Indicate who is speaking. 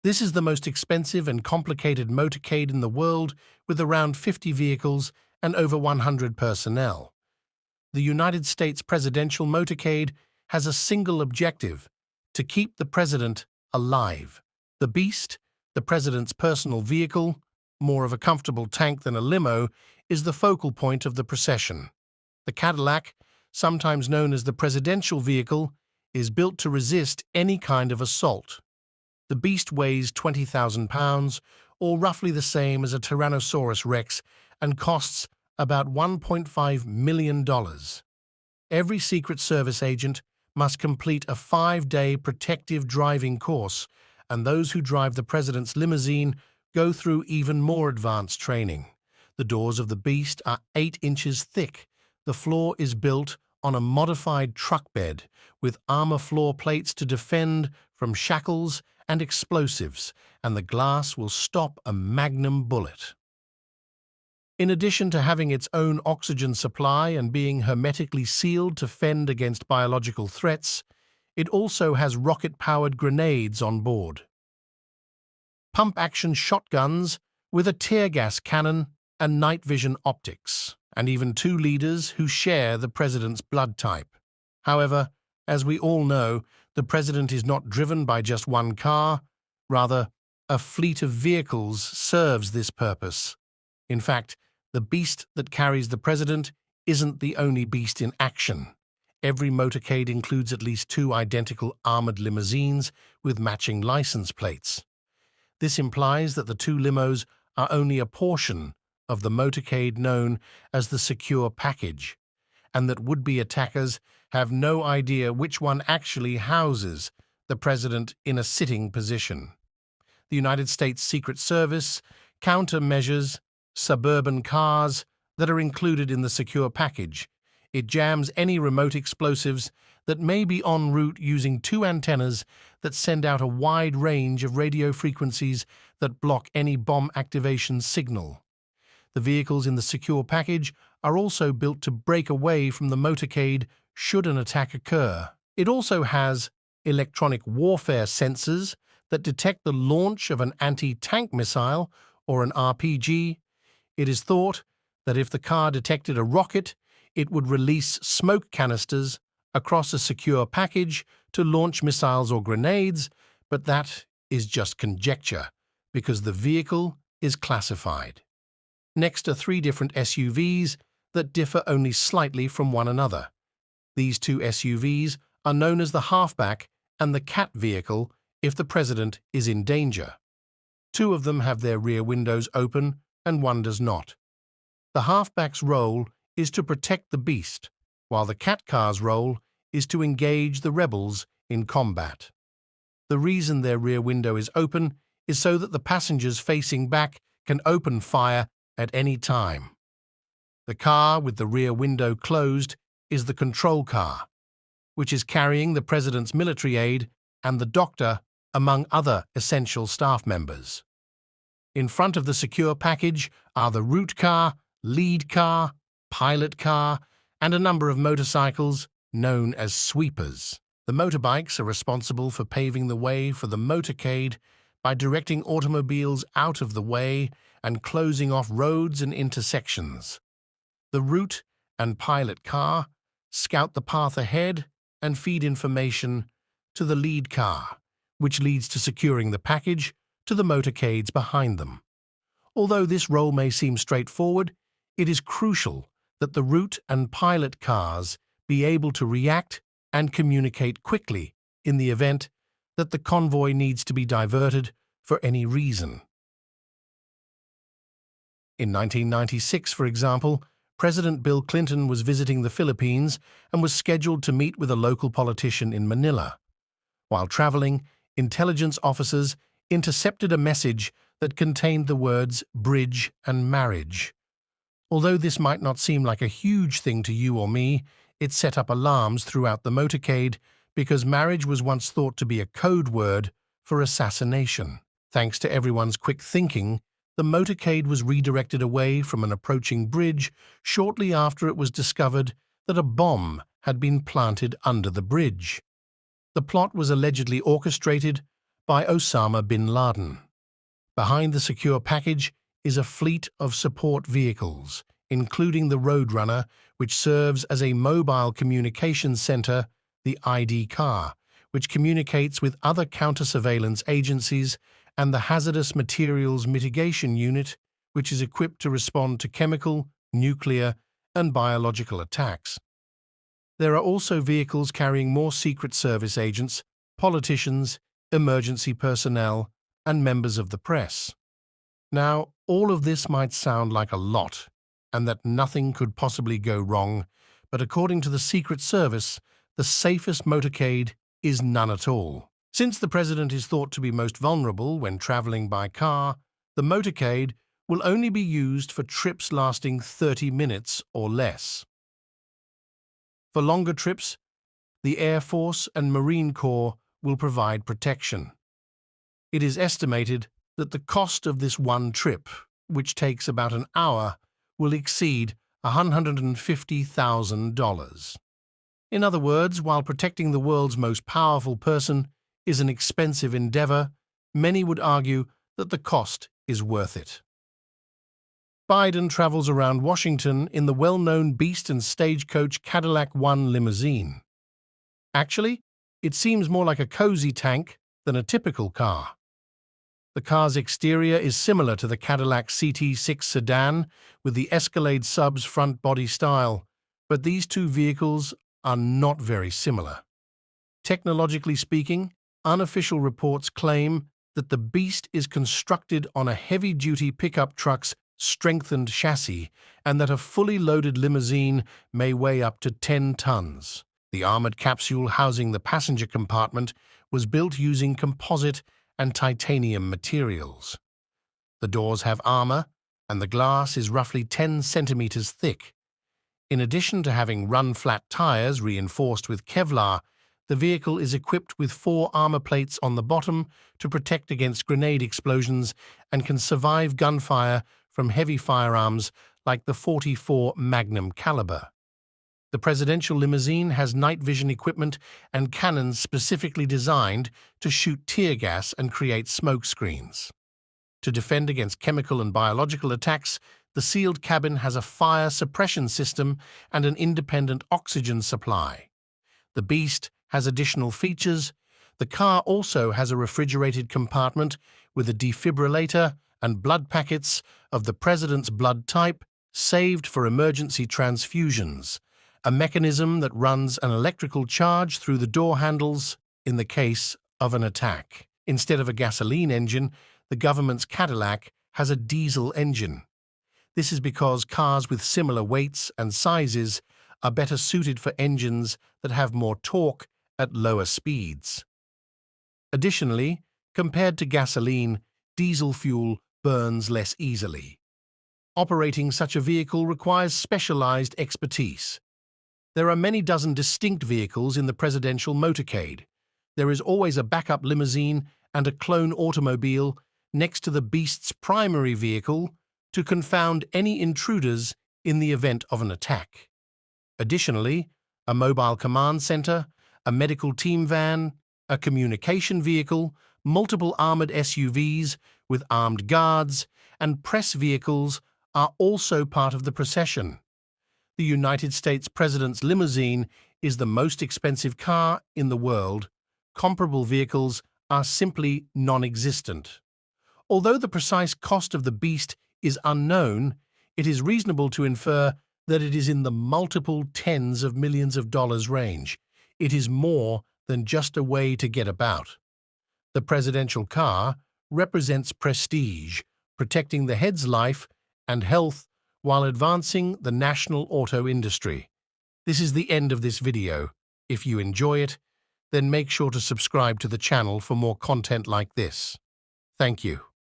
Speaker 1: This is the most expensive and complicated motorcade in the world, with around 50 vehicles and over 100 personnel. The United States presidential motorcade has a single objective: to keep the president alive. The Beast, the president's personal vehicle, more of a comfortable tank than a limo, is the focal point of the procession. The Cadillac, sometimes known as the presidential vehicle, is built to resist any kind of assault. The Beast weighs 20,000 pounds, or roughly the same as a Tyrannosaurus Rex, and costs about $1.5 million. Every Secret Service agent must complete a 5-day protective driving course, and those who drive the president's limousine go through even more advanced training. The doors of the Beast are 8 inches thick. The floor is built on a modified truck bed with armor floor plates to defend from shackles and explosives, and the glass will stop a magnum bullet. In addition to having its own oxygen supply and being hermetically sealed to fend against biological threats, it also has rocket-powered grenades on board, pump-action shotguns with a tear-gas cannon and night vision optics, and even 2 leaders who share the president's blood type. However, as we all know, the president is not driven by just one car. Rather, a fleet of vehicles serves this purpose. In fact, the Beast that carries the president isn't the only beast in action. Every motorcade includes at least 2 identical armored limousines with matching license plates. This implies that the 2 limos are only a portion of the motorcade known as the secure package, and that would-be attackers have no idea which one actually houses the president in a sitting position. The United States Secret Service countermeasures suburban cars that are included in the secure package. It jams any remote explosives that may be en route using 2 antennas that send out a wide range of radio frequencies that block any bomb activation signal. The vehicles in the secure package are also built to break away from the motorcade should an attack occur. It also has electronic warfare sensors that detect the launch of an anti-tank missile or an RPG. It is thought that if the car detected a rocket, it would release smoke canisters across a secure package to launch missiles or grenades, but that is just conjecture because the vehicle is classified. Next are 3 different SUVs that differ only slightly from one another. These 2 SUVs are known as the halfback and the cat vehicle if the president is in danger. 2 of them have their rear windows open and 1 does not. The halfback's role is to protect the Beast, while the cat car's role is to engage the rebels in combat. The reason their rear window is open is so that the passengers facing back can open fire at any time. The car with the rear window closed is the control car, which is carrying the president's military aide and the doctor, among other essential staff members. In front of the secure package are the route car, lead car, pilot car, and a number of motorcycles known as sweepers. The motorbikes are responsible for paving the way for the motorcade by directing automobiles out of the way and closing off roads and intersections. The route and pilot car scout the path ahead and feed information to the lead car, which leads to securing the package to the motorcades behind them. Although this role may seem straightforward, it is crucial that the route and pilot cars be able to react and communicate quickly in the event that the convoy needs to be diverted for any reason. In 1996, for example, President Bill Clinton was visiting the Philippines and was scheduled to meet with a local politician in Manila. While traveling, intelligence officers intercepted a message that contained the words bridge and marriage. Although this might not seem like a huge thing to you or me, it set up alarms throughout the motorcade because marriage was once thought to be a code word for assassination. Thanks to everyone's quick thinking, the motorcade was redirected away from an approaching bridge shortly after it was discovered that a bomb had been planted under the bridge. The plot was allegedly orchestrated by Osama bin Laden. Behind the secure package is a fleet of support vehicles, including the Roadrunner, which serves as a mobile communications center, the ID car, which communicates with other counter-surveillance agencies, and the Hazardous Materials Mitigation Unit, which is equipped to respond to chemical, nuclear, and biological attacks. There are also vehicles carrying more Secret Service agents, politicians, emergency personnel, and members of the press. Now, all of this might sound like a lot, and that nothing could possibly go wrong, but according to the Secret Service, the safest motorcade is none at all. Since the president is thought to be most vulnerable when traveling by car, the motorcade will only be used for trips lasting 30 minutes or less. For longer trips, the Air Force and Marine Corps will provide protection. It is estimated that the cost of this one trip, which takes about an hour, will exceed $150,000. In other words, while protecting the world's most powerful person is an expensive endeavor, many would argue that the cost is worth it. Biden travels around Washington in the well-known Beast and Stagecoach Cadillac 1 limousine. Actually, it seems more like a cozy tank than a typical car. The car's exterior is similar to the Cadillac CT6 sedan with the Escalade sub's front body style, but these two vehicles are not very similar. Technologically speaking, unofficial reports claim that the Beast is constructed on a heavy-duty pickup truck's strengthened chassis and that a fully loaded limousine may weigh up to 10 tons. The armored capsule housing the passenger compartment was built using composite and titanium materials. The doors have armor, and the glass is roughly 10 centimeters thick. In addition to having run-flat tires reinforced with Kevlar, the vehicle is equipped with 4 armor plates on the bottom to protect against grenade explosions and can survive gunfire from heavy firearms like the .44 Magnum caliber. The presidential limousine has night vision equipment and cannons specifically designed to shoot tear gas and create smoke screens. To defend against chemical and biological attacks, the sealed cabin has a fire suppression system and an independent oxygen supply. The Beast has additional features. The car also has a refrigerated compartment with a defibrillator and blood packets of the president's blood type saved for emergency transfusions, a mechanism that runs an electrical charge through the door handles in the case of an attack. Instead of a gasoline engine, the government's Cadillac has a diesel engine. This is because cars with similar weights and sizes are better suited for engines that have more torque at lower speeds. Additionally, compared to gasoline, diesel fuel burns less easily. Operating such a vehicle requires specialized expertise. There are many dozen distinct vehicles in the presidential motorcade. There is always a backup limousine and a clone automobile next to the Beast's primary vehicle to confound any intruders in the event of an attack. Additionally, a mobile command center, a medical team van, a communication vehicle, multiple armored SUVs with armed guards, and press vehicles are also part of the procession. The United States President's limousine is the most expensive car in the world. Comparable vehicles are simply non-existent. Although the precise cost of the Beast is unknown, it is reasonable to infer that it is in the multiple tens of millions of dollars range. It is more than just a way to get about. The presidential car represents prestige, protecting the head's life and health while advancing the national auto industry. This is the end of this video. If you enjoy it, then make sure to subscribe to the channel for more content like this. Thank you.